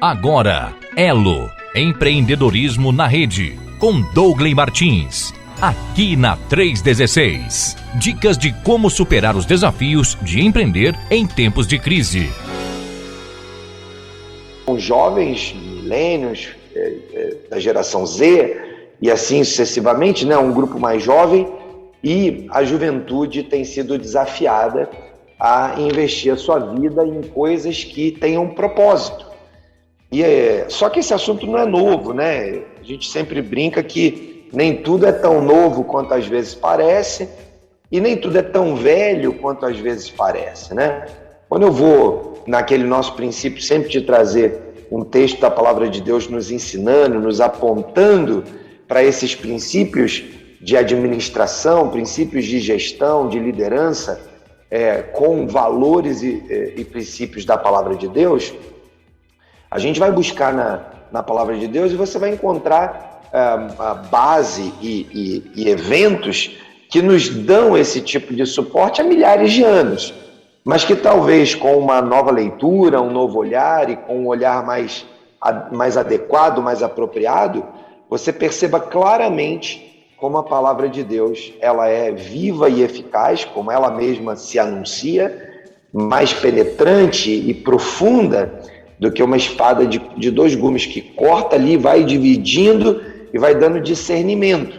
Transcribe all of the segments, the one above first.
Agora, Elo, empreendedorismo na rede, com Douglas Martins, aqui na 316. Dicas de como superar os desafios de empreender em tempos de crise. Os jovens, milênios, da geração Z, e assim sucessivamente, né, um grupo mais jovem, e a juventude tem sido desafiada a investir a sua vida em coisas que tenham propósito. Só que esse assunto não é novo, né? A gente sempre brinca que nem tudo é tão novo quanto às vezes parece, e nem tudo é tão velho quanto às vezes parece, né? Quando eu vou naquele nosso princípio sempre de trazer um texto da Palavra de Deus nos ensinando, nos apontando para esses princípios de administração, princípios de gestão, de liderança, com valores e princípios da Palavra de Deus, a gente vai buscar na Palavra de Deus e você vai encontrar a base e eventos que nos dão esse tipo de suporte há milhares de anos, mas que talvez com uma nova leitura, um novo olhar e com um olhar mais adequado, mais apropriado, você perceba claramente como a Palavra de Deus ela é viva e eficaz, como ela mesma se anuncia, mais penetrante e profunda do que uma espada de dois gumes que corta ali, vai dividindo e vai dando discernimento.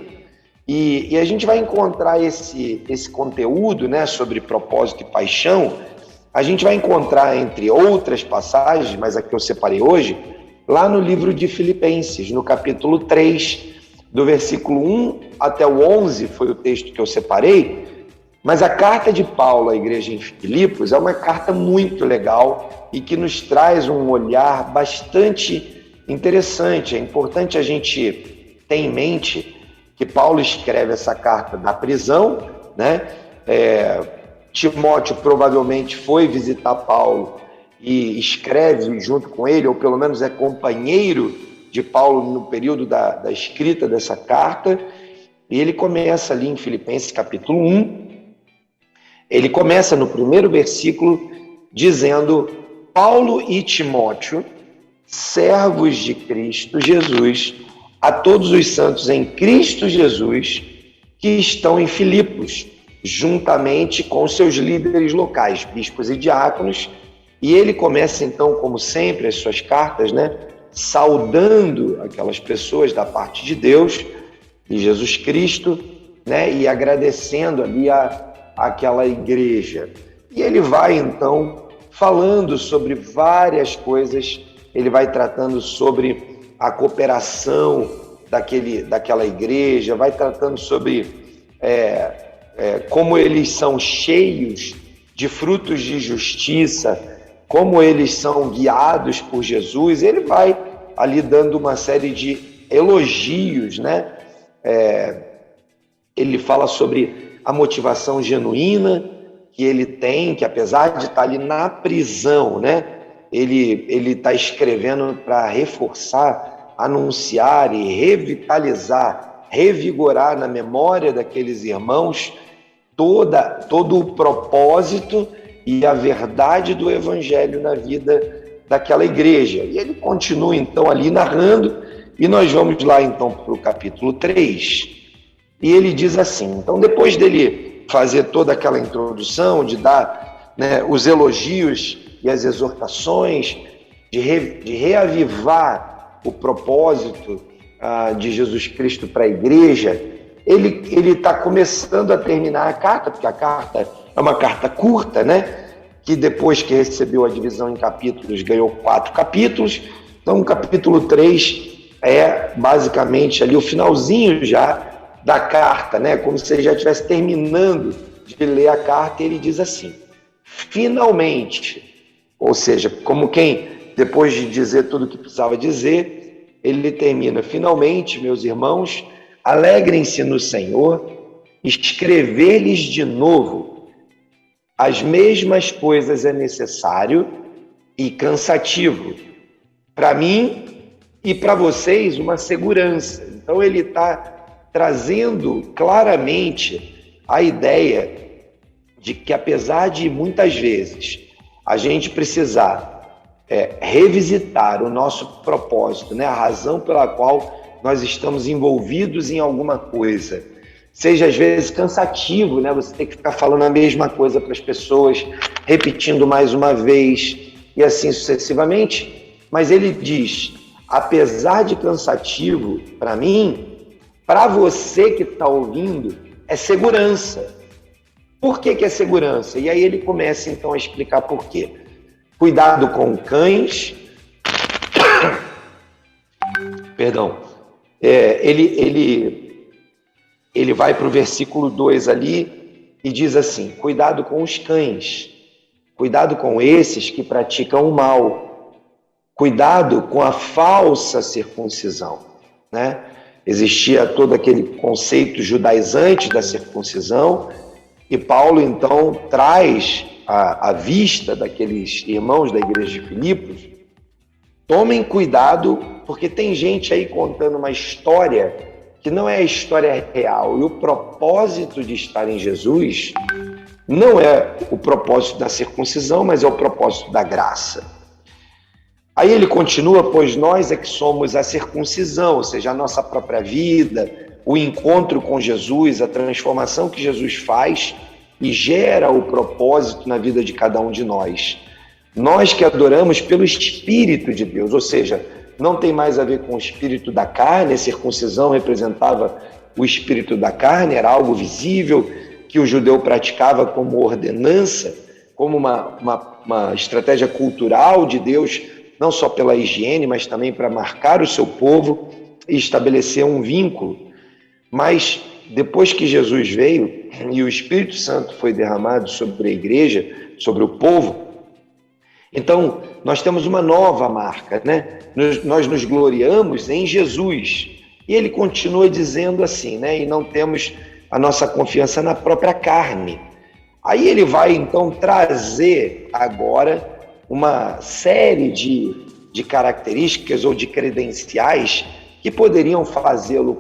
E a gente vai encontrar esse conteúdo, né, sobre propósito e paixão, a gente vai encontrar, entre outras passagens, mas a que eu separei hoje, lá no livro de Filipenses, no capítulo 3, do versículo 1 até o 11, foi o texto que eu separei. Mas a carta de Paulo à igreja em Filipos é uma carta muito legal e que nos traz um olhar bastante interessante. É importante a gente ter em mente que Paulo escreve essa carta da prisão, né? Timóteo provavelmente foi visitar Paulo e escreve junto com ele, ou pelo menos é companheiro de Paulo no período da escrita dessa carta. E ele começa ali em Filipenses capítulo 1, ele começa no primeiro versículo dizendo: Paulo e Timóteo, servos de Cristo Jesus, a todos os santos em Cristo Jesus que estão em Filipos, juntamente com seus líderes locais, bispos e diáconos. E ele começa então, como sempre, as suas cartas, né, saudando aquelas pessoas da parte de Deus, de Jesus Cristo, né, e agradecendo ali aquela igreja. E ele vai então falando sobre várias coisas, ele vai tratando sobre a cooperação daquela igreja, vai tratando sobre como eles são cheios de frutos de justiça, como eles são guiados por Jesus. Ele vai ali dando uma série de elogios, né? Ele fala sobre a motivação genuína que ele tem, que apesar de estar ali na prisão, né, ele está escrevendo para reforçar, anunciar e revitalizar, revigorar na memória daqueles irmãos todo o propósito e a verdade do Evangelho na vida daquela igreja. E ele continua então ali narrando, e nós vamos lá então para o capítulo 3, e ele diz assim, então depois dele fazer toda aquela introdução, de dar, né, os elogios e as exortações, de reavivar o propósito de Jesus Cristo para a igreja, ele está começando a terminar a carta, porque a carta é uma carta curta, né? Que depois que recebeu a divisão em capítulos, ganhou 4 capítulos. Então, o capítulo 3 é basicamente ali o finalzinho já da carta, né? Como se ele já estivesse terminando de ler a carta, e ele diz assim: finalmente, ou seja, como quem, depois de dizer tudo o que precisava dizer, ele termina: finalmente, meus irmãos, alegrem-se no Senhor, escrever-lhes de novo as mesmas coisas é necessário e cansativo, para mim e para vocês uma segurança. Então ele está trazendo claramente a ideia de que, apesar de muitas vezes a gente precisar revisitar o nosso propósito, né? A razão pela qual nós estamos envolvidos em alguma coisa. Seja às vezes cansativo, né? Você tem que ficar falando a mesma coisa para as pessoas, repetindo mais uma vez e assim sucessivamente. Mas ele diz, apesar de cansativo para mim, para você que está ouvindo, é segurança. Por que é segurança? E aí ele começa então a explicar por quê. Cuidado com cães. Perdão. Ele vai para o versículo 2 ali e diz assim, cuidado com os cães. Cuidado com esses que praticam o mal. Cuidado com a falsa circuncisão, né? Existia todo aquele conceito judaizante da circuncisão e Paulo então traz à vista daqueles irmãos da igreja de Filipos, tomem cuidado, porque tem gente aí contando uma história que não é a história real. E o propósito de estar em Jesus não é o propósito da circuncisão, mas é o propósito da graça. Aí ele continua, pois nós é que somos a circuncisão, ou seja, a nossa própria vida, o encontro com Jesus, a transformação que Jesus faz e gera o propósito na vida de cada um de nós. Nós que adoramos pelo Espírito de Deus, ou seja, não tem mais a ver com o espírito da carne, a circuncisão representava o espírito da carne, era algo visível que o judeu praticava como ordenança, como uma estratégia cultural de Deus, não só pela higiene, mas também para marcar o seu povo e estabelecer um vínculo. Mas depois que Jesus veio e o Espírito Santo foi derramado sobre a igreja, sobre o povo, então nós temos uma nova marca, né? Nós nos gloriamos em Jesus. E ele continua dizendo assim, né? E não temos a nossa confiança na própria carne. Aí ele vai então trazer agora uma série de características ou de credenciais que poderiam fazê-lo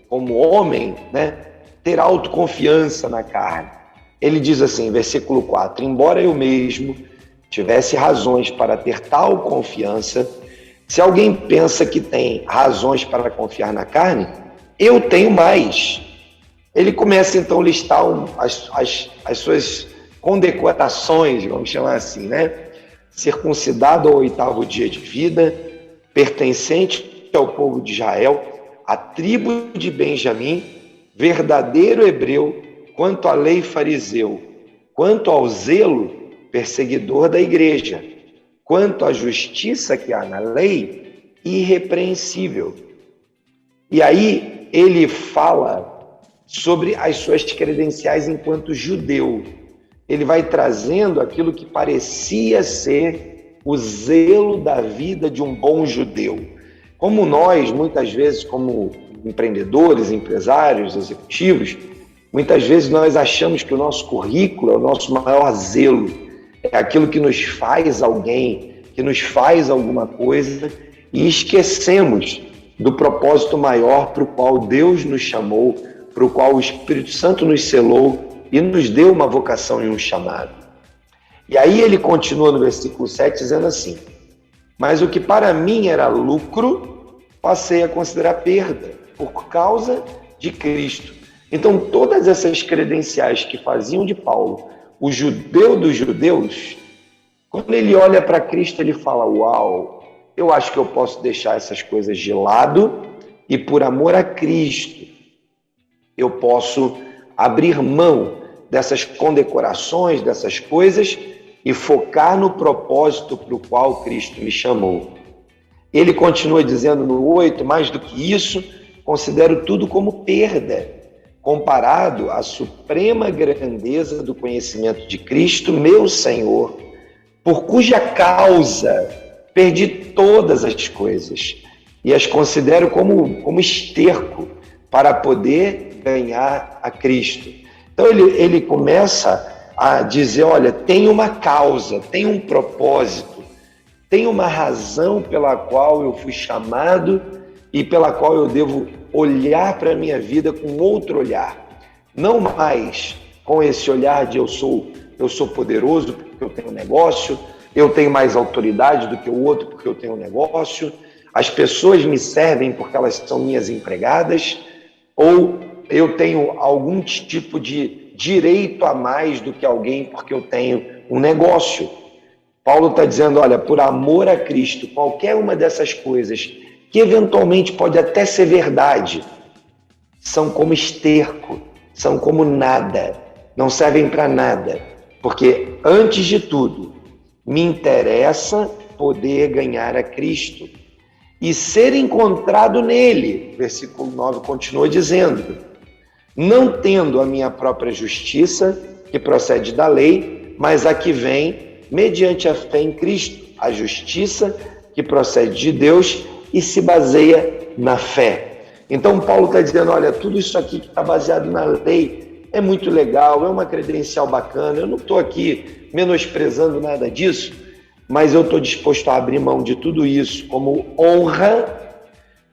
como homem, né, ter autoconfiança na carne. Ele diz assim, versículo 4, embora eu mesmo tivesse razões para ter tal confiança, se alguém pensa que tem razões para confiar na carne, eu tenho mais. Ele começa então a listar as suas condecorações, vamos chamar assim, né? Circuncidado ao 8º dia de vida, pertencente ao povo de Israel, a tribo de Benjamim, verdadeiro hebreu, quanto à lei fariseu, quanto ao zelo, perseguidor da igreja, quanto à justiça que há na lei, irrepreensível. E aí ele fala sobre as suas credenciais enquanto judeu. Ele vai trazendo aquilo que parecia ser o zelo da vida de um bom judeu. Como nós, muitas vezes, como empreendedores, empresários, executivos, muitas vezes nós achamos que o nosso currículo é o nosso maior zelo, é aquilo que nos faz alguém, que nos faz alguma coisa, e esquecemos do propósito maior para o qual Deus nos chamou, para o qual o Espírito Santo nos selou e nos deu uma vocação e um chamado. E aí ele continua no versículo 7 dizendo assim, mas o que para mim era lucro, passei a considerar perda, por causa de Cristo. Então todas essas credenciais que faziam de Paulo o judeu dos judeus, quando ele olha para Cristo, ele fala, uau, eu acho que eu posso deixar essas coisas de lado e por amor a Cristo, eu posso abrir mão dessas condecorações, dessas coisas e focar no propósito para o qual Cristo me chamou. Ele continua dizendo no 8, mais do que isso, considero tudo como perda, comparado à suprema grandeza do conhecimento de Cristo, meu Senhor, por cuja causa perdi todas as coisas e as considero como esterco para poder ganhar a Cristo. Então ele começa a dizer, olha, tem uma causa, tem um propósito, tem uma razão pela qual eu fui chamado e pela qual eu devo olhar para a minha vida com outro olhar. Não mais com esse olhar de eu sou poderoso porque eu tenho um negócio, eu tenho mais autoridade do que o outro porque eu tenho um negócio, as pessoas me servem porque elas são minhas empregadas, ou eu tenho algum tipo de direito a mais do que alguém porque eu tenho um negócio. Paulo está dizendo, olha, por amor a Cristo, qualquer uma dessas coisas, que eventualmente pode até ser verdade, são como esterco, são como nada, não servem para nada, porque antes de tudo, me interessa poder ganhar a Cristo e ser encontrado nele. Versículo 9 continua dizendo, não tendo a minha própria justiça, que procede da lei, mas a que vem mediante a fé em Cristo, a justiça que procede de Deus e se baseia na fé. Então Paulo está dizendo, olha, tudo isso aqui que está baseado na lei é muito legal, é uma credencial bacana, eu não estou aqui menosprezando nada disso, mas eu estou disposto a abrir mão de tudo isso como honra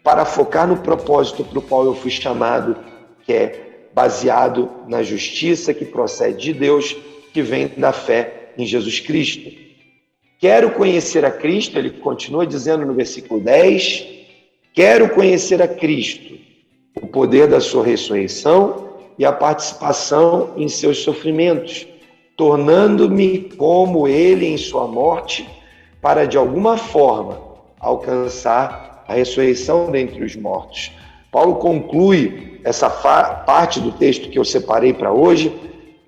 para focar no propósito para o qual eu fui chamado, que é baseado na justiça que procede de Deus, que vem da fé em Jesus Cristo. Quero conhecer a Cristo, ele continua dizendo no versículo 10, quero conhecer a Cristo, o poder da sua ressurreição e a participação em seus sofrimentos, tornando-me como ele em sua morte, para de alguma forma alcançar a ressurreição dentre os mortos. Paulo conclui essa parte do texto que eu separei para hoje,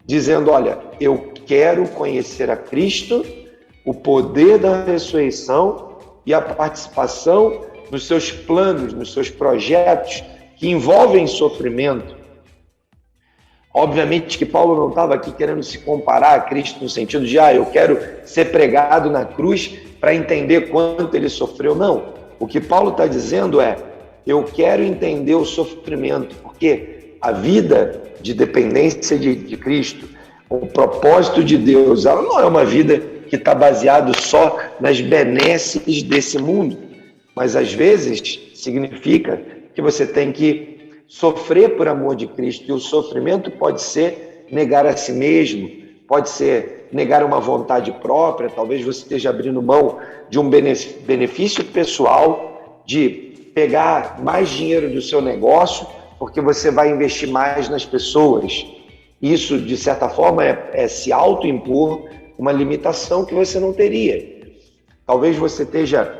dizendo, olha, eu quero conhecer a Cristo, o poder da ressurreição e a participação nos seus planos, nos seus projetos que envolvem sofrimento. Obviamente que Paulo não estava aqui querendo se comparar a Cristo no sentido de, eu quero ser pregado na cruz para entender quanto ele sofreu. Não. O que Paulo está dizendo é, eu quero entender o sofrimento, porque a vida de dependência de Cristo, o propósito de Deus, ela não é uma vida que está baseada só nas benesses desse mundo, mas às vezes significa que você tem que sofrer por amor de Cristo, e o sofrimento pode ser negar a si mesmo, pode ser negar uma vontade própria, talvez você esteja abrindo mão de um benefício pessoal, de pegar mais dinheiro do seu negócio, porque você vai investir mais nas pessoas. Isso, de certa forma, é se autoimpor uma limitação que você não teria. Talvez você esteja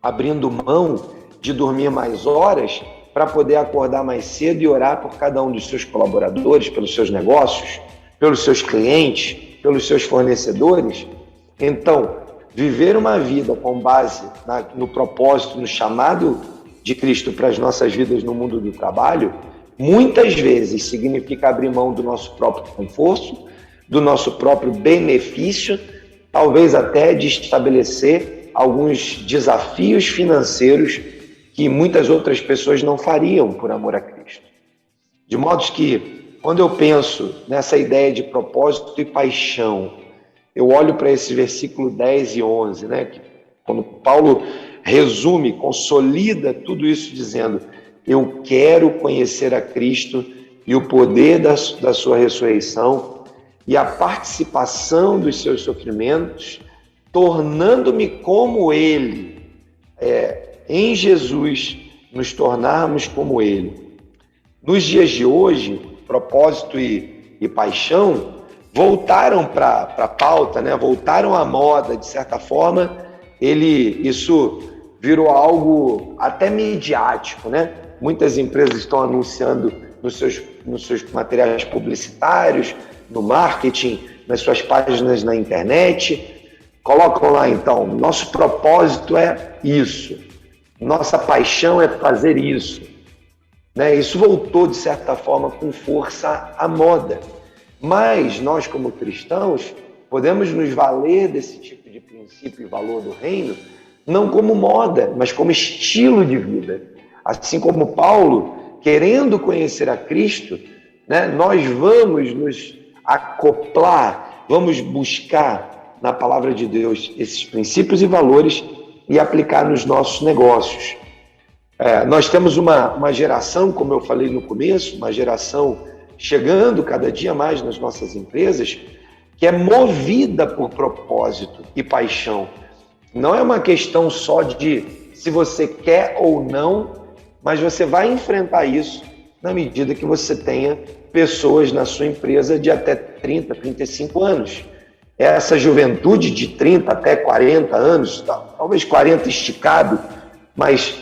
abrindo mão de dormir mais horas para poder acordar mais cedo e orar por cada um dos seus colaboradores, pelos seus negócios, pelos seus clientes, pelos seus fornecedores. Então, viver uma vida com base no propósito, no chamado de Cristo para as nossas vidas no mundo do trabalho, muitas vezes significa abrir mão do nosso próprio conforto, do nosso próprio benefício, talvez até de estabelecer alguns desafios financeiros que muitas outras pessoas não fariam por amor a Cristo. De modo que, quando eu penso nessa ideia de propósito e paixão, eu olho para esse versículo 10 e 11, né, que quando Paulo resume, consolida tudo isso dizendo, eu quero conhecer a Cristo e o poder da sua ressurreição e a participação dos seus sofrimentos, tornando-me como Ele, em Jesus, nos tornarmos como Ele. Nos dias de hoje, propósito e paixão voltaram para a pauta, né? Voltaram à moda, de certa forma, isso virou algo até midiático, né? Muitas empresas estão anunciando nos seus materiais publicitários, no marketing, nas suas páginas na internet, colocam lá então, nosso propósito é isso, nossa paixão é fazer isso, né? Isso voltou de certa forma com força à moda, mas nós como cristãos podemos nos valer desse tipo de princípio e valor do reino, não como moda, mas como estilo de vida. Assim como Paulo, querendo conhecer a Cristo, né, nós vamos nos acoplar, vamos buscar na palavra de Deus esses princípios e valores e aplicar nos nossos negócios. Nós temos uma geração, como eu falei no começo, uma geração chegando cada dia mais nas nossas empresas, que é movida por propósito e paixão. Não é uma questão só de se você quer ou não, mas você vai enfrentar isso na medida que você tenha pessoas na sua empresa de até 30, 35 anos. Essa juventude de 30 até 40 anos, talvez 40 esticado, mas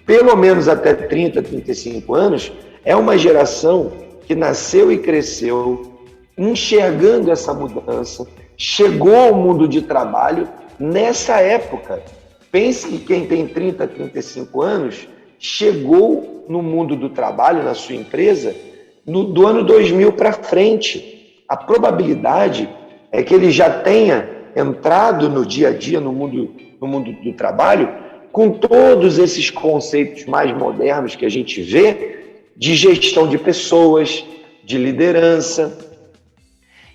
pelo menos até 30, 35 anos, é uma geração que nasceu e cresceu enxergando essa mudança, chegou ao mundo de trabalho nessa época. Pense que quem tem 30, 35 anos chegou no mundo do trabalho, na sua empresa, do ano 2000 para frente. A probabilidade é que ele já tenha entrado no dia a dia, no mundo do trabalho, com todos esses conceitos mais modernos que a gente vê de gestão de pessoas, de liderança.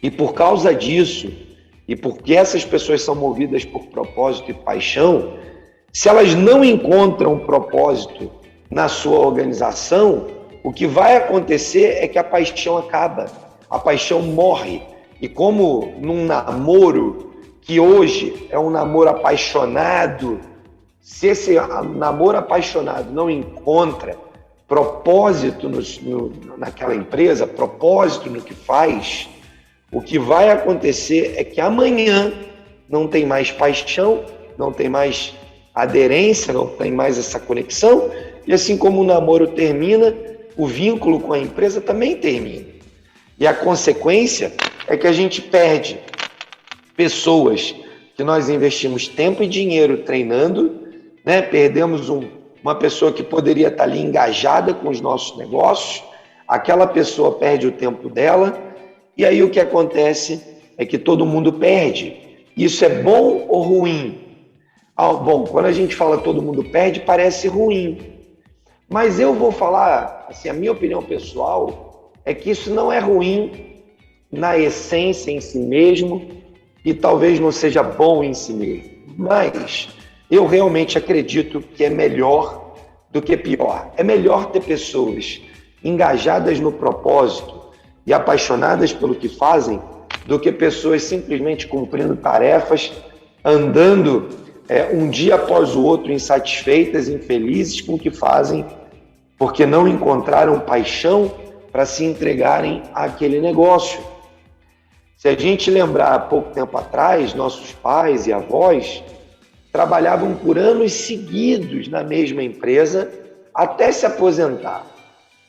E por causa disso, e porque essas pessoas são movidas por propósito e paixão, se elas não encontram propósito na sua organização, o que vai acontecer é que a paixão acaba, a paixão morre. E como num namoro, que hoje é um namoro apaixonado, se esse namoro apaixonado não encontra propósito naquela empresa, propósito no que faz, o que vai acontecer é que amanhã não tem mais paixão, não tem mais aderência, não tem mais essa conexão, e assim como o namoro termina, o vínculo com a empresa também termina. E a consequência é que a gente perde pessoas que nós investimos tempo e dinheiro treinando, né? Perdemos uma pessoa que poderia estar ali engajada com os nossos negócios, aquela pessoa perde o tempo dela, e aí o que acontece é que todo mundo perde. Isso é bom ou ruim? Bom, quando a gente fala todo mundo perde, parece ruim. Mas eu vou falar, assim, a minha opinião pessoal é que isso não é ruim na essência em si mesmo e talvez não seja bom em si mesmo. Mas eu realmente acredito que é melhor do que pior. É melhor ter pessoas engajadas no propósito e apaixonadas pelo que fazem, do que pessoas simplesmente cumprindo tarefas, andando um dia após o outro insatisfeitas, infelizes com o que fazem, porque não encontraram paixão para se entregarem àquele negócio. Se a gente lembrar, há pouco tempo atrás, nossos pais e avós trabalhavam por anos seguidos na mesma empresa até se aposentar.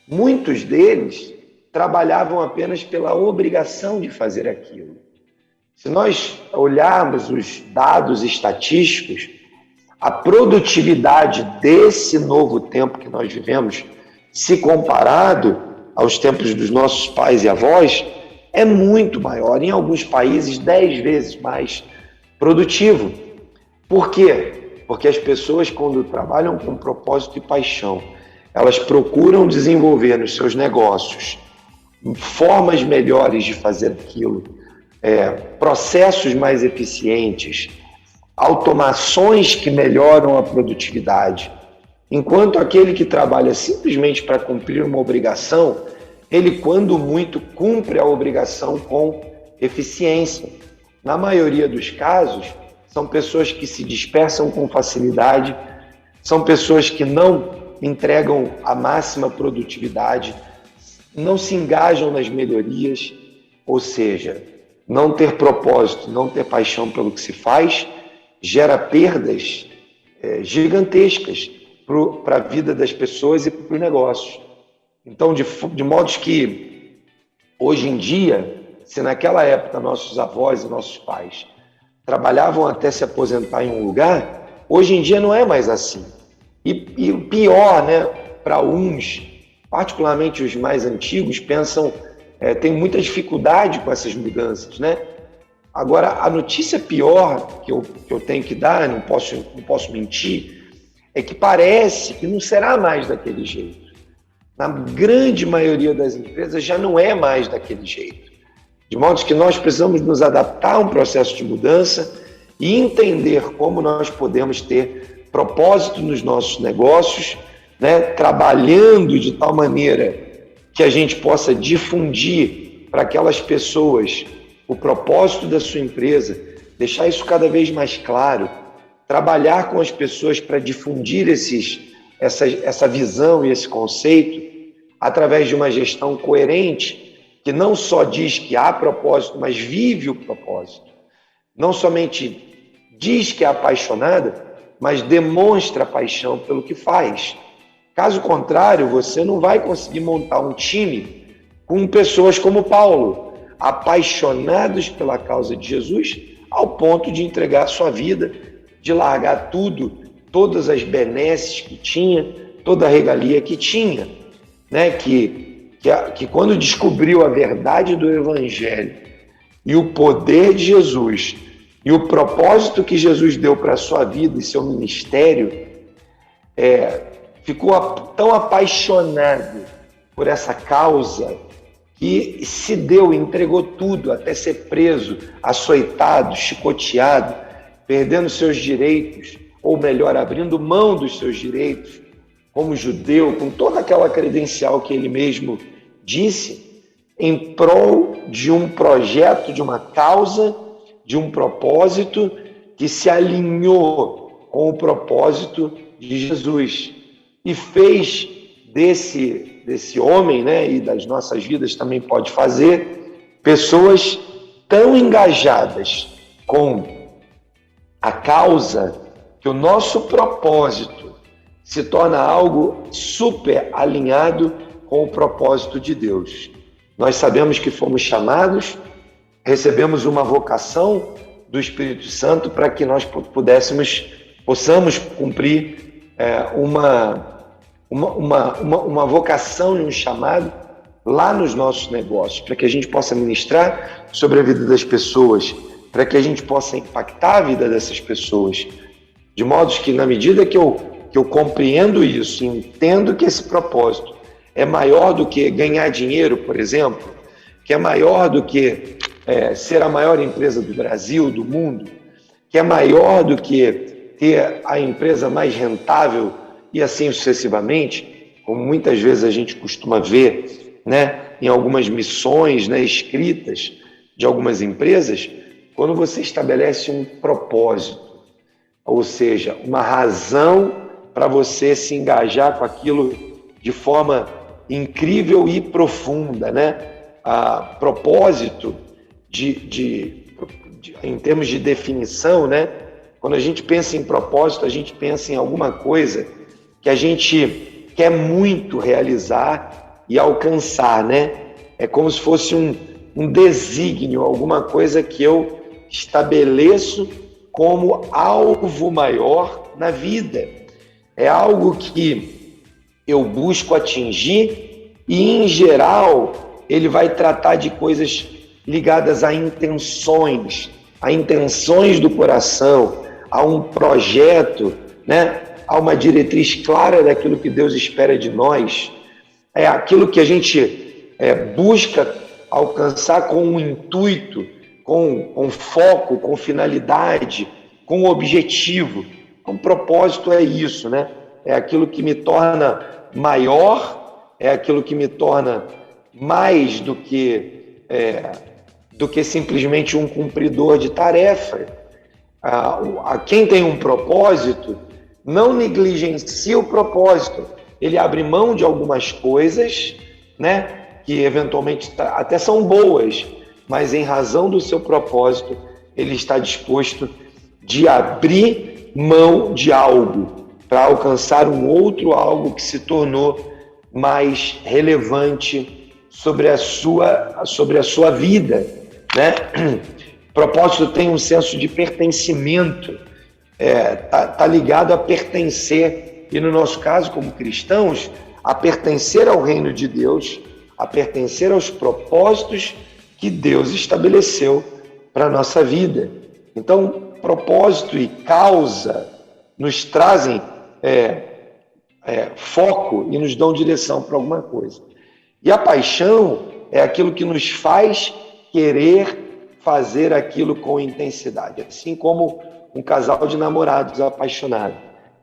Muitos deles trabalhavam apenas pela obrigação de fazer aquilo. Se nós olharmos os dados estatísticos, a produtividade desse novo tempo que nós vivemos, se comparado aos tempos dos nossos pais e avós, é muito maior, em alguns países 10 vezes mais produtivo. Por quê? Porque as pessoas, quando trabalham com propósito e paixão, elas procuram desenvolver nos seus negócios formas melhores de fazer aquilo, processos mais eficientes, automações que melhoram a produtividade. Enquanto aquele que trabalha simplesmente para cumprir uma obrigação, ele, quando muito, cumpre a obrigação com eficiência. Na maioria dos casos, são pessoas que se dispersam com facilidade, são pessoas que não entregam a máxima produtividade, não se engajam nas melhorias, ou seja, não ter propósito, não ter paixão pelo que se faz, gera perdas gigantescas para a vida das pessoas e para os negócios. Então, de modo que, hoje em dia, se naquela época nossos avós e nossos pais trabalhavam até se aposentar em um lugar, hoje em dia não é mais assim. E o pior, né, para uns, particularmente os mais antigos, tem muita dificuldade com essas mudanças, né? Agora, a notícia pior que eu tenho que dar, não posso mentir, é que parece que não será mais daquele jeito. Na grande maioria das empresas já não é mais daquele jeito. De modo que nós precisamos nos adaptar a um processo de mudança e entender como nós podemos ter propósito nos nossos negócios, né, trabalhando de tal maneira que a gente possa difundir para aquelas pessoas o propósito da sua empresa, deixar isso cada vez mais claro, trabalhar com as pessoas para difundir essa visão e esse conceito através de uma gestão coerente, que não só diz que há propósito, mas vive o propósito. Não somente diz que é apaixonada, mas demonstra paixão pelo que faz. Caso contrário, você não vai conseguir montar um time com pessoas como Paulo, apaixonados pela causa de Jesus, ao ponto de entregar sua vida, de largar tudo, todas as benesses que tinha, toda a regalia que tinha, né? Que quando descobriu a verdade do Evangelho e o poder de Jesus e o propósito que Jesus deu para a sua vida e seu ministério, ficou tão apaixonado por essa causa que se deu, entregou tudo, até ser preso, açoitado, chicoteado, perdendo seus direitos, ou melhor, abrindo mão dos seus direitos, como judeu, com toda aquela credencial que ele mesmo disse, em prol de um projeto, de uma causa, de um propósito que se alinhou com o propósito de Jesus e fez desse homem, né, e das nossas vidas também pode fazer, pessoas tão engajadas com a causa que o nosso propósito se torna algo super alinhado com o propósito de Deus. Nós sabemos que fomos chamados, recebemos uma vocação do Espírito Santo para que nós possamos cumprir uma vocação e um chamado lá nos nossos negócios, para que a gente possa ministrar sobre a vida das pessoas, para que a gente possa impactar a vida dessas pessoas, de modo que na medida que eu compreendo isso, entendo que esse propósito é maior do que ganhar dinheiro, por exemplo, que é maior do que ser a maior empresa do Brasil, do mundo, que é maior do que ter a empresa mais rentável e assim sucessivamente, como muitas vezes a gente costuma ver, né, em algumas missões, né, escritas de algumas empresas, quando você estabelece um propósito, ou seja, uma razão para você se engajar com aquilo de forma incrível e profunda, né? A propósito em termos de definição, né? Quando a gente pensa em propósito, a gente pensa em alguma coisa que a gente quer muito realizar e alcançar, né? É como se fosse um desígnio, alguma coisa que eu estabeleço como alvo maior na vida. É algo que eu busco atingir e, em geral, ele vai tratar de coisas ligadas a intenções do coração, a um projeto, né? A uma diretriz clara daquilo que Deus espera de nós. É aquilo que a gente busca alcançar com um intuito, com foco, com finalidade, com objetivo. Um propósito é isso, né? É aquilo que me torna maior, é aquilo que me torna mais do que simplesmente um cumpridor de tarefa. Quem tem um propósito não negligencia o propósito. Ele abre mão de algumas coisas, né, que eventualmente até são boas, mas em razão do seu propósito, ele está disposto de abrir mão de algo para alcançar um outro algo que se tornou mais relevante sobre a sua vida, né? O propósito tem um senso de pertencimento, tá ligado a pertencer, e no nosso caso, como cristãos, a pertencer ao reino de Deus, a pertencer aos propósitos que Deus estabeleceu para a nossa vida. Então, propósito e causa nos trazem foco e nos dão direção para alguma coisa. E a paixão é aquilo que nos faz querer fazer aquilo com intensidade. Assim como um casal de namorados apaixonado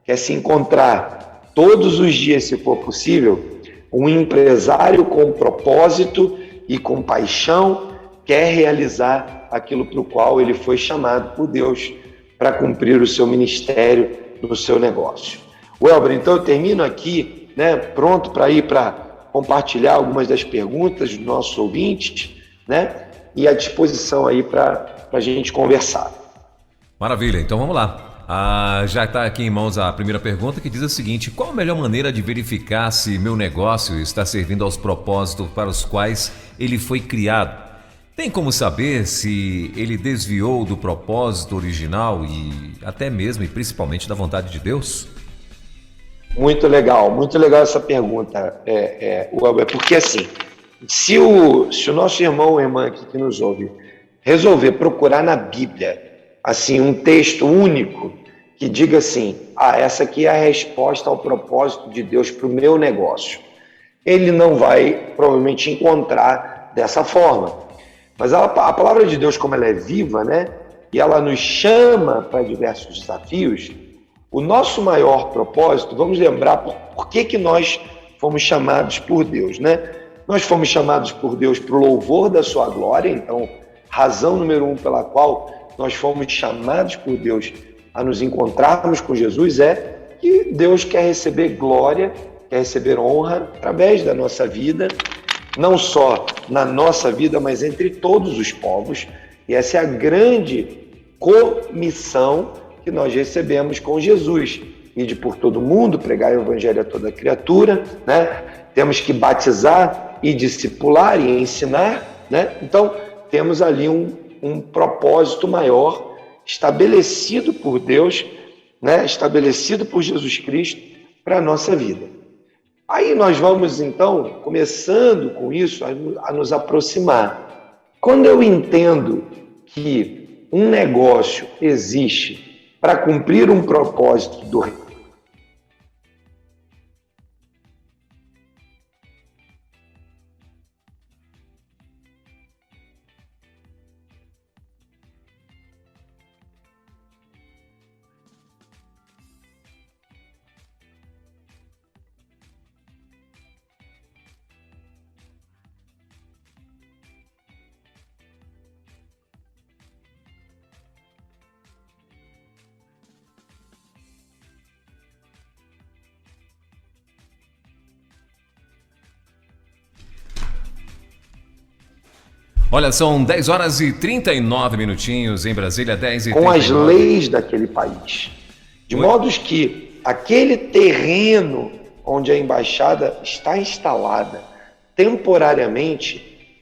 quer se encontrar todos os dias, se for possível, um empresário com propósito e com paixão quer realizar aquilo para o qual ele foi chamado por Deus para cumprir o seu ministério no seu negócio. Welber, então eu termino aqui, né, pronto para ir para compartilhar algumas das perguntas dos nossos ouvintes, né, e à disposição aí para a gente conversar. Maravilha, então vamos lá. Já está aqui em mãos a primeira pergunta, que diz o seguinte: qual a melhor maneira de verificar se meu negócio está servindo aos propósitos para os quais ele foi criado? Tem como saber se ele desviou do propósito original e até mesmo e principalmente da vontade de Deus? Muito legal essa pergunta, Welber, porque assim, se o nosso irmão ou irmã aqui que nos ouve resolver procurar na Bíblia assim um texto único que diga assim, essa aqui é a resposta ao propósito de Deus para o meu negócio, ele não vai provavelmente encontrar dessa forma. Mas a palavra de Deus, como ela é viva, né, e ela nos chama para diversos desafios, o nosso maior propósito, vamos lembrar por que nós fomos chamados por Deus, né? Nós fomos chamados por Deus para o louvor da sua glória, então, razão número 1 pela qual nós fomos chamados por Deus a nos encontrarmos com Jesus é que Deus quer receber glória, quer receber honra através da nossa vida, não só na nossa vida, mas entre todos os povos. E essa é a grande comissão que nós recebemos com Jesus. Ide por todo mundo, pregar o evangelho a toda criatura, né? Temos que batizar e discipular e ensinar, né? Então, temos ali um propósito maior estabelecido por Deus, né? Estabelecido por Jesus Cristo para a nossa vida. Aí nós vamos, então, começando com isso, a nos aproximar. Quando eu entendo que um negócio existe para cumprir um propósito do reino, Olha, são 10 horas e 39 minutinhos em Brasília, 10 e 39. Com as leis daquele país. De modos que aquele terreno onde a embaixada está instalada temporariamente,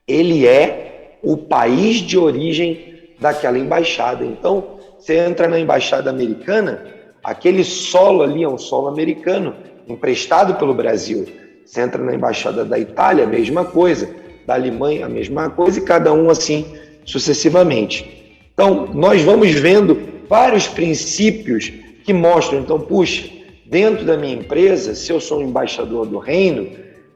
ele é o país de origem daquela embaixada. Então, você entra na embaixada americana, aquele solo ali é um solo americano, emprestado pelo Brasil. Você entra na embaixada da Itália, a mesma coisa. Da Alemanha, a mesma coisa, e cada um assim sucessivamente. Então, nós vamos vendo vários princípios que mostram, então, puxa, dentro da minha empresa, se eu sou um embaixador do reino,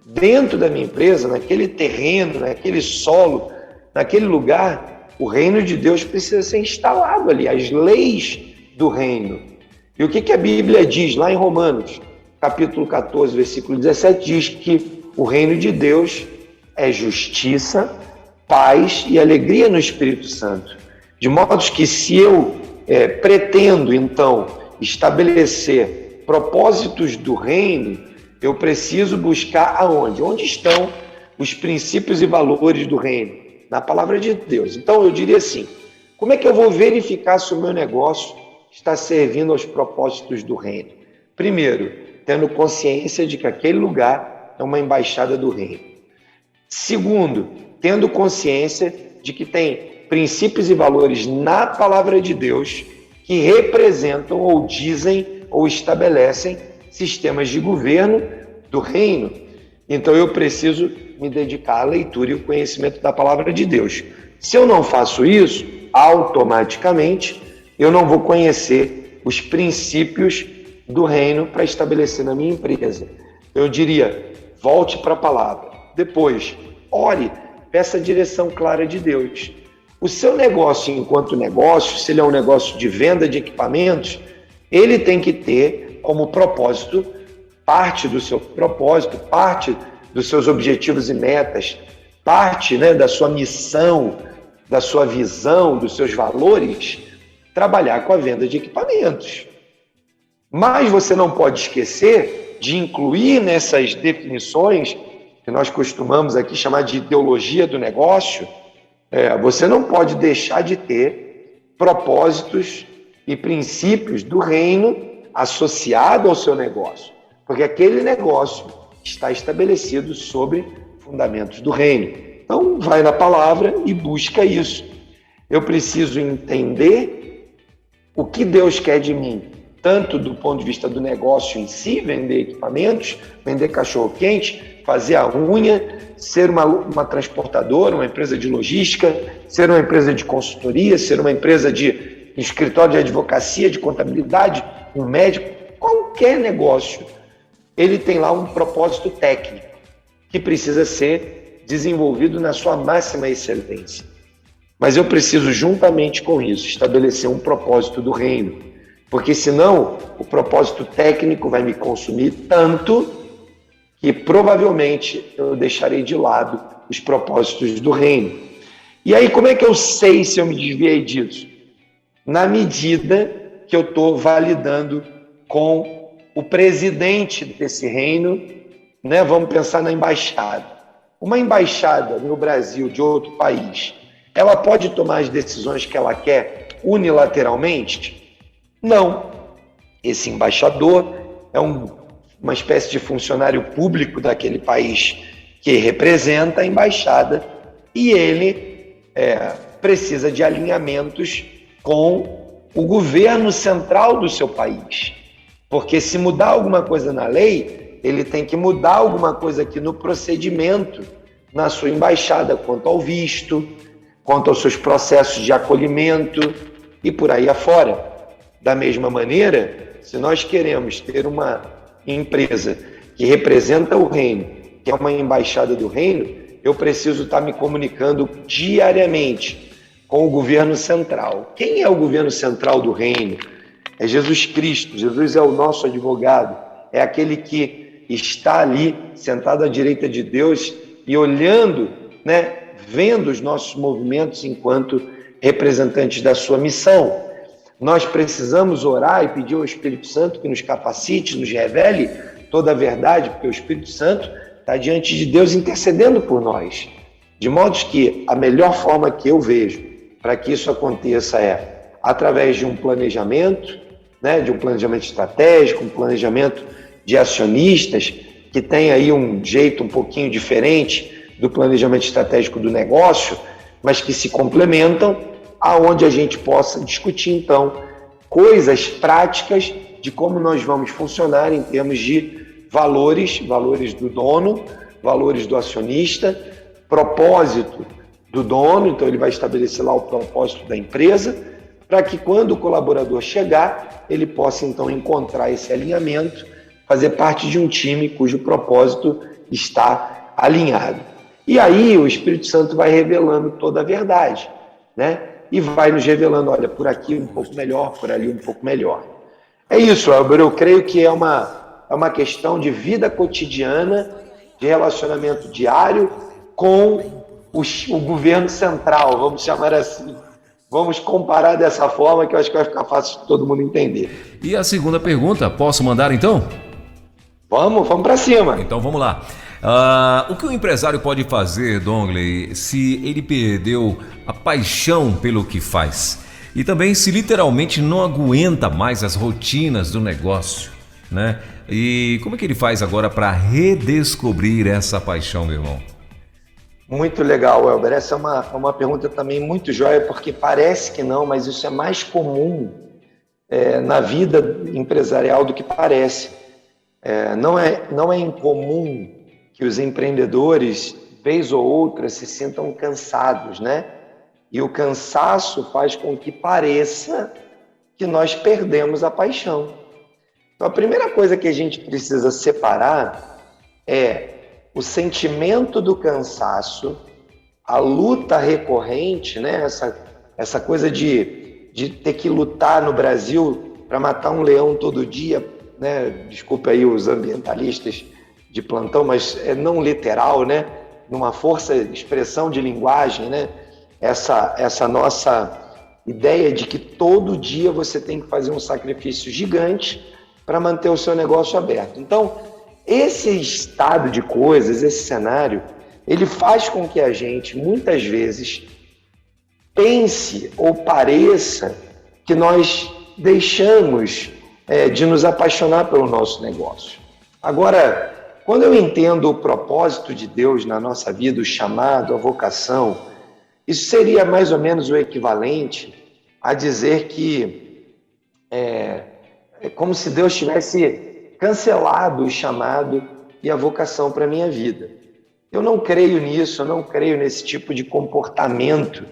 dentro da minha empresa, naquele terreno, naquele solo, naquele lugar, o reino de Deus precisa ser instalado ali, as leis do reino. E o que a Bíblia diz lá em Romanos, capítulo 14, versículo 17, diz que o reino de Deus é justiça, paz e alegria no Espírito Santo. De modo que se eu pretendo, então, estabelecer propósitos do reino, eu preciso buscar aonde? Onde estão os princípios e valores do reino? Na palavra de Deus. Então, eu diria assim, como é que eu vou verificar se o meu negócio está servindo aos propósitos do reino? Primeiro, tendo consciência de que aquele lugar é uma embaixada do reino. Segundo, tendo consciência de que tem princípios e valores na palavra de Deus que representam ou dizem ou estabelecem sistemas de governo do reino. Então eu preciso me dedicar à leitura e ao conhecimento da palavra de Deus. Se eu não faço isso, automaticamente eu não vou conhecer os princípios do reino para estabelecer na minha empresa. Eu diria, volte para a palavra. Depois, ore, peça a direção clara de Deus. O seu negócio, enquanto negócio, se ele é um negócio de venda de equipamentos, ele tem que ter como propósito, parte do seu propósito, parte dos seus objetivos e metas, parte, né, da sua missão, da sua visão, dos seus valores, trabalhar com a venda de equipamentos. Mas você não pode esquecer de incluir nessas definições, que nós costumamos aqui chamar de ideologia do negócio, você não pode deixar de ter propósitos e princípios do reino associado ao seu negócio, porque aquele negócio está estabelecido sobre fundamentos do reino. Então, vai na palavra e busca isso. Eu preciso entender o que Deus quer de mim, tanto do ponto de vista do negócio em si, vender equipamentos, vender cachorro-quente, fazer a unha, ser uma transportadora, uma empresa de logística, ser uma empresa de consultoria, ser uma empresa de escritório de advocacia, de contabilidade, um médico, qualquer negócio, ele tem lá um propósito técnico que precisa ser desenvolvido na sua máxima excelência. Mas eu preciso, juntamente com isso, estabelecer um propósito do reino, porque senão o propósito técnico vai me consumir tanto que provavelmente eu deixarei de lado os propósitos do reino. E aí, como é que eu sei se eu me desviei disso? Na medida que eu estou validando com o presidente desse reino, né? Vamos pensar na embaixada. Uma embaixada no Brasil de outro país, ela pode tomar as decisões que ela quer unilateralmente? Não. Esse embaixador é uma espécie de funcionário público daquele país que representa a embaixada e ele precisa de alinhamentos com o governo central do seu país. Porque se mudar alguma coisa na lei, ele tem que mudar alguma coisa aqui no procedimento na sua embaixada, quanto ao visto, quanto aos seus processos de acolhimento e por aí afora. Da mesma maneira, se nós queremos ter uma empresa que representa o reino, que é uma embaixada do reino, eu preciso estar me comunicando diariamente com o governo central. Quem é o governo central do reino? É Jesus Cristo. Jesus é o nosso advogado, é aquele que está ali sentado à direita de Deus e olhando, né, vendo os nossos movimentos enquanto representantes da sua missão. Nós precisamos orar e pedir ao Espírito Santo que nos capacite, nos revele toda a verdade, porque o Espírito Santo está diante de Deus intercedendo por nós. De modo que a melhor forma que eu vejo para que isso aconteça é através de um planejamento, né, de um planejamento estratégico, um planejamento de acionistas, que tem aí um jeito um pouquinho diferente do planejamento estratégico do negócio, mas que se complementam, aonde a gente possa discutir, então, coisas práticas de como nós vamos funcionar em termos de valores do dono, valores do acionista, propósito do dono, então ele vai estabelecer lá o propósito da empresa, para que quando o colaborador chegar, ele possa então encontrar esse alinhamento, fazer parte de um time cujo propósito está alinhado. E aí o Espírito Santo vai revelando toda a verdade, né? E vai nos revelando, olha, por aqui um pouco melhor, por ali um pouco melhor. É isso, Elber, eu creio que é uma questão de vida cotidiana, de relacionamento diário com o governo central, vamos chamar assim. Vamos comparar dessa forma que eu acho que vai ficar fácil de todo mundo entender. E a segunda pergunta, posso mandar então? Vamos para cima. Então vamos lá. O que o empresário pode fazer, Dongley, se ele perdeu a paixão pelo que faz? E também se literalmente não aguenta mais as rotinas do negócio, né? E como é que ele faz agora para redescobrir essa paixão, meu irmão? Muito legal, Elber. Essa é uma pergunta também muito joia, porque parece que não, mas isso é mais comum na vida empresarial do que parece. Não é incomum que os empreendedores, vez ou outra, se sintam cansados, né? E o cansaço faz com que pareça que nós perdemos a paixão. Então, a primeira coisa que a gente precisa separar é o sentimento do cansaço, a luta recorrente, né? Essa coisa de ter que lutar no Brasil para matar um leão todo dia, né? Desculpe aí os ambientalistas de plantão, mas é não literal, né? numa força de expressão de linguagem, né? Essa nossa ideia de que todo dia você tem que fazer um sacrifício gigante para manter o seu negócio aberto. Então, esse estado de coisas, esse cenário, ele faz com que a gente, muitas vezes, pense ou pareça que nós deixamos de nos apaixonar pelo nosso negócio. Agora, quando eu entendo o propósito de Deus na nossa vida, o chamado, a vocação, isso seria mais ou menos o equivalente a dizer que é como se Deus tivesse cancelado o chamado e a vocação para a minha vida. Eu não creio nisso, eu não creio nesse tipo de comportamento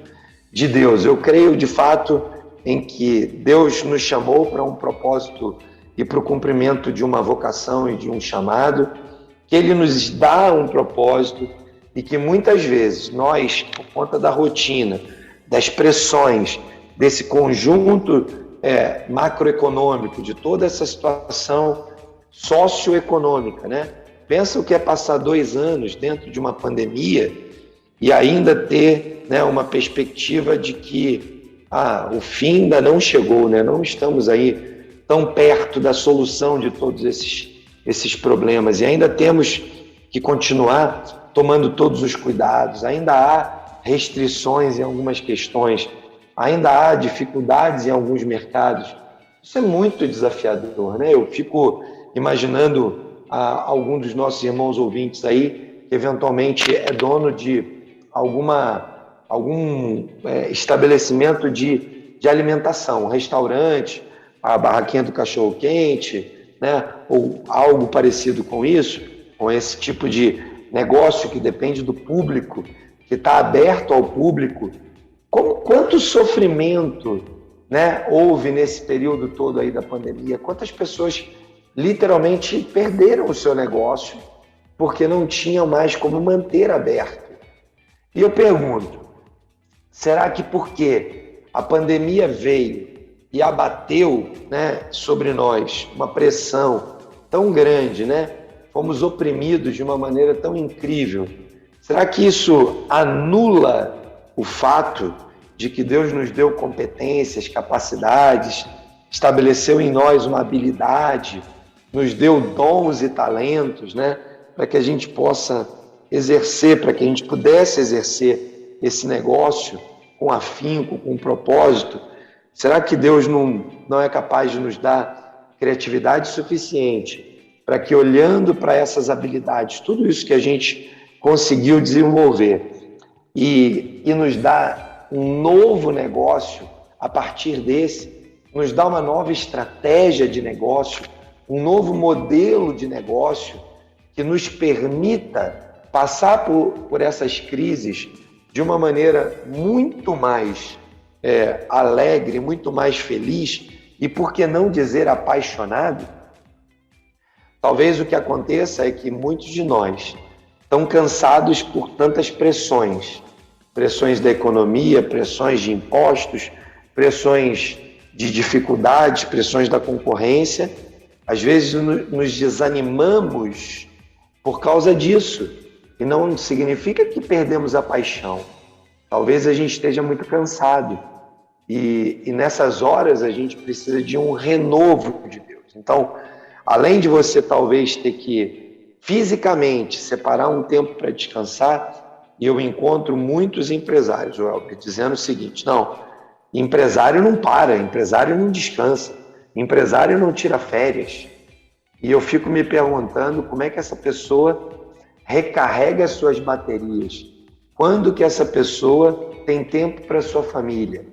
de Deus. Eu creio, de fato, em que Deus nos chamou para um propósito e para o cumprimento de uma vocação e de um chamado, que Ele nos dá um propósito e que muitas vezes nós, por conta da rotina, das pressões, desse conjunto macroeconômico, de toda essa situação socioeconômica, né? Pensa o que é passar 2 anos dentro de uma pandemia e ainda ter, né, uma perspectiva de que o fim ainda não chegou, né? Não estamos aí tão perto da solução de todos esses problemas e ainda temos que continuar tomando todos os cuidados, ainda há restrições em algumas questões, ainda há dificuldades em alguns mercados. Isso é muito desafiador, né? Eu fico imaginando algum dos nossos irmãos ouvintes aí, que eventualmente é dono de algum estabelecimento de alimentação, um restaurante, a barraquinha do cachorro-quente, né? Ou algo parecido com isso, com esse tipo de negócio que depende do público, que está aberto ao público. Quanto sofrimento, né, houve nesse período todo aí da pandemia? Quantas pessoas literalmente perderam o seu negócio porque não tinham mais como manter aberto? E eu pergunto, será que porque a pandemia veio e abateu, né, sobre nós uma pressão tão grande, né? Fomos oprimidos de uma maneira tão incrível. Será que isso anula o fato de que Deus nos deu competências, capacidades, estabeleceu em nós uma habilidade, nos deu dons e talentos, né? Para que a gente possa exercer, para que a gente pudesse exercer esse negócio com afinco, com propósito? Será que Deus não é capaz de nos dar criatividade suficiente para que, olhando para essas habilidades, tudo isso que a gente conseguiu desenvolver e nos dá um novo negócio a partir desse, nos dá uma nova estratégia de negócio, um novo modelo de negócio que nos permita passar por essas crises de uma maneira muito mais alegre, muito mais feliz e, por que não dizer, apaixonado? Talvez o que aconteça é que muitos de nós estão cansados por tantas pressões da economia, pressões de impostos, pressões de dificuldades, pressões da concorrência. Às vezes nos desanimamos por causa disso. E não significa que perdemos a paixão. Talvez a gente esteja muito cansado. E nessas horas a gente precisa de um renovo de Deus. Então, além de você talvez ter que fisicamente separar um tempo para descansar, e eu encontro muitos empresários, Welber, dizendo o seguinte: não, empresário não para, empresário não descansa, empresário não tira férias. E eu fico me perguntando como é que essa pessoa recarrega as suas baterias. Quando que essa pessoa tem tempo para sua família?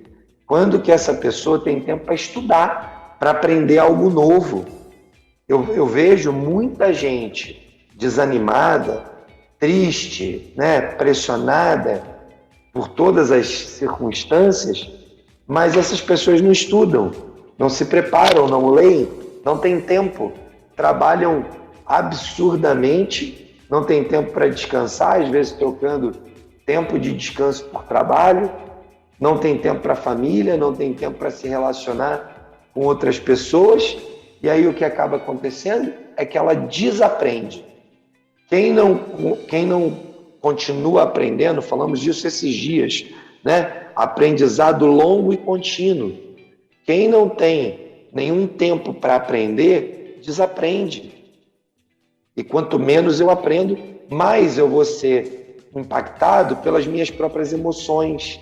Quando que essa pessoa tem tempo para estudar, para aprender algo novo? Eu vejo muita gente desanimada, triste, né, pressionada por todas as circunstâncias, mas essas pessoas não estudam, não se preparam, não leem, não têm tempo, trabalham absurdamente, não têm tempo para descansar, às vezes trocando tempo de descanso por trabalho, não tem tempo para a família, não tem tempo para se relacionar com outras pessoas, e aí o que acaba acontecendo é que ela desaprende. Quem não continua aprendendo, falamos disso esses dias, né? Aprendizado longo e contínuo. Quem não tem nenhum tempo para aprender, desaprende. E quanto menos eu aprendo, mais eu vou ser impactado pelas minhas próprias emoções.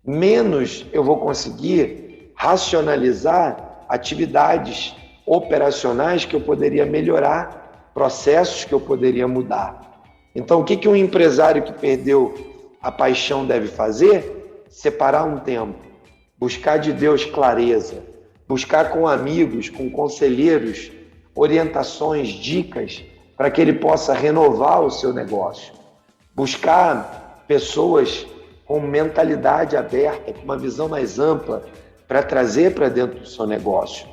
Menos eu vou conseguir racionalizar atividades operacionais que eu poderia melhorar, processos que eu poderia mudar. Então, o que um empresário que perdeu a paixão deve fazer? Separar um tempo, buscar de Deus clareza, buscar com amigos, com conselheiros, orientações, dicas, para que ele possa renovar o seu negócio. Buscar pessoas com mentalidade aberta, com uma visão mais ampla, para trazer para dentro do seu negócio.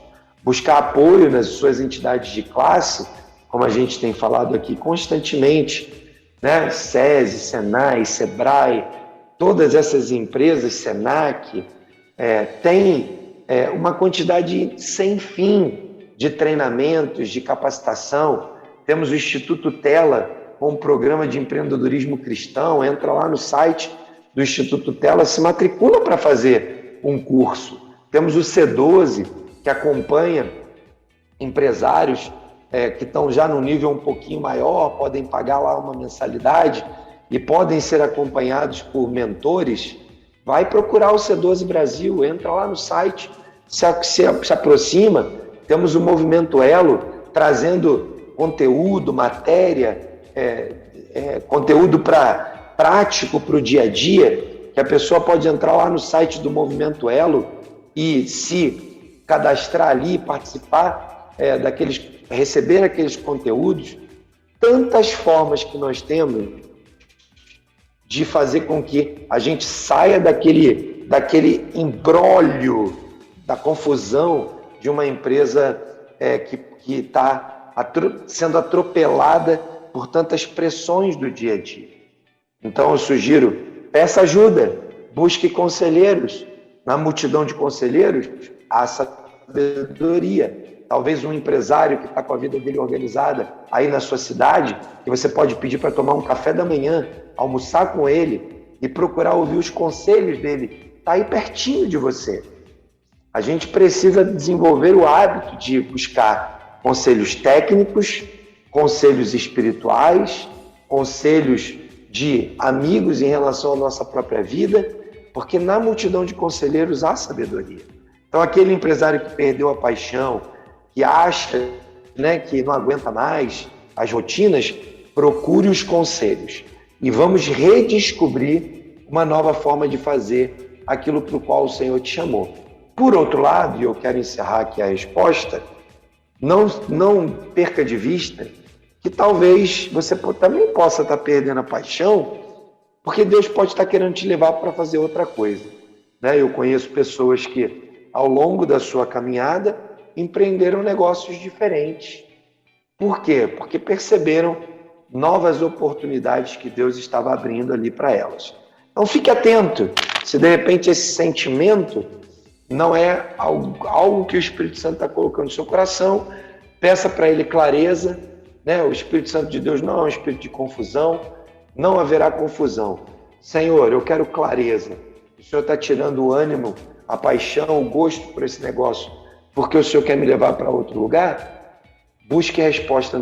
Buscar apoio nas suas entidades de classe, como a gente tem falado aqui constantemente, né? SESI, SENAI, SEBRAE, todas essas empresas, SENAC, têm uma quantidade sem fim de treinamentos, de capacitação. Temos o Instituto Tela, com um programa de empreendedorismo cristão. Entra lá no site do Instituto Tela, se matricula para fazer um curso. Temos o C12, que acompanha empresários que estão já no nível um pouquinho maior, podem pagar lá uma mensalidade e podem ser acompanhados por mentores. Vai procurar o C12 Brasil, entra lá no site, se aproxima. Temos o Movimento Elo, trazendo conteúdo, matéria, conteúdo prático para o dia a dia, que a pessoa pode entrar lá no site do Movimento Elo e se cadastrar ali, participar receber aqueles conteúdos. Tantas formas que nós temos de fazer com que a gente saia daquele imbróglio, da confusão de uma empresa que está sendo atropelada por tantas pressões do dia a dia. Então eu sugiro, peça ajuda, busque conselheiros. Na multidão de conselheiros, há sabedoria. Talvez um empresário que está com a vida dele organizada aí na sua cidade, que você pode pedir para tomar um café da manhã, almoçar com ele e procurar ouvir os conselhos dele. Está aí pertinho de você. A gente precisa desenvolver o hábito de buscar conselhos técnicos, conselhos espirituais, conselhos de amigos em relação à nossa própria vida, porque na multidão de conselheiros há sabedoria. Então, aquele empresário que perdeu a paixão, que acha, né, que não aguenta mais as rotinas, procure os conselhos e vamos redescobrir uma nova forma de fazer aquilo para o qual o Senhor te chamou. Por outro lado, e eu quero encerrar aqui a resposta, não perca de vista que talvez você também possa estar perdendo a paixão, porque Deus pode estar querendo te levar para fazer outra coisa, né? Eu conheço pessoas que, ao longo da sua caminhada, empreenderam negócios diferentes. Por quê? Porque perceberam novas oportunidades que Deus estava abrindo ali para elas. Então fique atento, se de repente esse sentimento não é algo que o Espírito Santo está colocando no seu coração, peça para Ele clareza, né? O Espírito Santo de Deus não é um espírito de confusão, não haverá confusão. Senhor, eu quero clareza. O Senhor está tirando o ânimo, a paixão, o gosto por esse negócio, porque o Senhor quer me levar para outro lugar? Busque resposta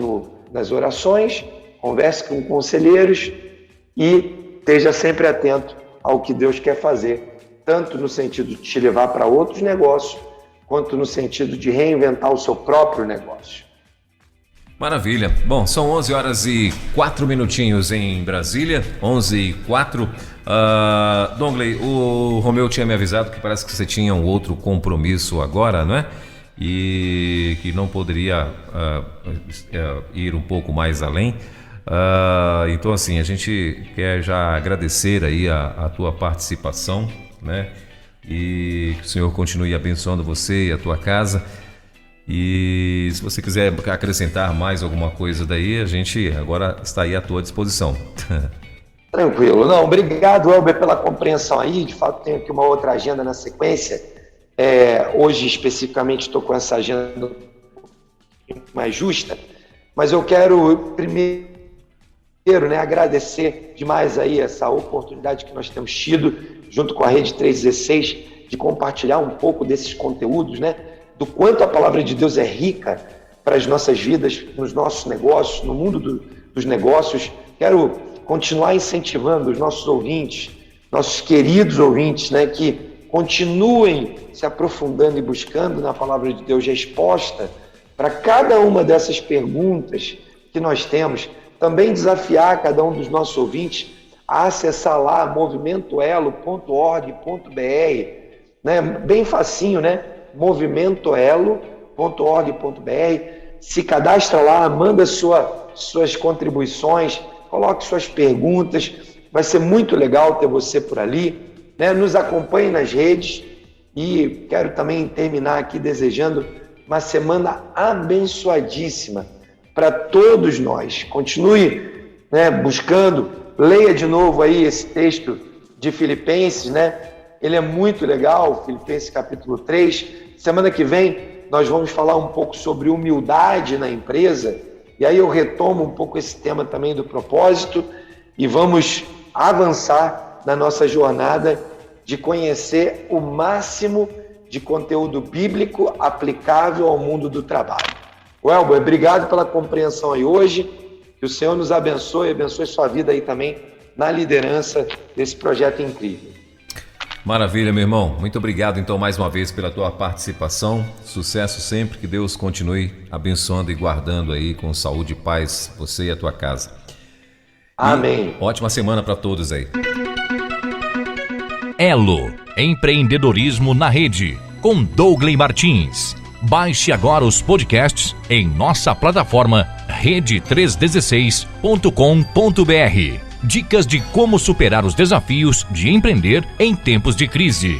nas orações, converse com conselheiros e esteja sempre atento ao que Deus quer fazer, tanto no sentido de te levar para outros negócios, quanto no sentido de reinventar o seu próprio negócio. Maravilha. Bom, são 11 horas e 4 minutinhos em Brasília, 11h04. Dongley, o Romeu tinha me avisado que parece que você tinha um outro compromisso agora, não é? E que não poderia ir um pouco mais além. Então, assim, a gente quer já agradecer aí a tua participação, né? E que o Senhor continue abençoando você e a tua casa. E se você quiser acrescentar mais alguma coisa daí, a gente agora está aí à tua disposição. Tranquilo. Não, obrigado, Elber, pela compreensão aí. De fato, tenho aqui uma outra agenda na sequência. Hoje, especificamente, estou com essa agenda mais justa, mas eu quero primeiro né, agradecer demais aí essa oportunidade que nós temos tido, junto com a Rede 316, de compartilhar um pouco desses conteúdos, né, do quanto a palavra de Deus é rica para as nossas vidas, nos nossos negócios, no mundo dos negócios. Quero continuar incentivando os nossos ouvintes, nossos queridos ouvintes, né, que continuem se aprofundando e buscando na palavra de Deus resposta para cada uma dessas perguntas que nós temos. Também desafiar cada um dos nossos ouvintes a acessar lá movimentoelo.org.br, né? Bem facinho, né? movimentoelo.org.br. Se cadastra lá, manda suas contribuições, coloque suas perguntas. Vai ser muito legal ter você por ali, né? Nos acompanhe nas redes e quero também terminar aqui desejando uma semana abençoadíssima para todos nós. Continue, né, buscando, leia de novo aí esse texto de Filipenses, né? Ele é muito legal, Filipenses capítulo 3. Semana que vem nós vamos falar um pouco sobre humildade na empresa, e aí eu retomo um pouco esse tema também do propósito e vamos avançar na nossa jornada de conhecer o máximo de conteúdo bíblico aplicável ao mundo do trabalho. Welber, obrigado pela compreensão aí hoje, que o Senhor nos abençoe sua vida aí também na liderança desse projeto incrível. Maravilha, meu irmão. Muito obrigado, então, mais uma vez pela tua participação. Sucesso sempre, que Deus continue abençoando e guardando aí com saúde e paz você e a tua casa. Amém. E ótima semana para todos aí. Elo, empreendedorismo na rede, com Douglas Martins. Baixe agora os podcasts em nossa plataforma rede316.com.br. Dicas de como superar os desafios de empreender em tempos de crise.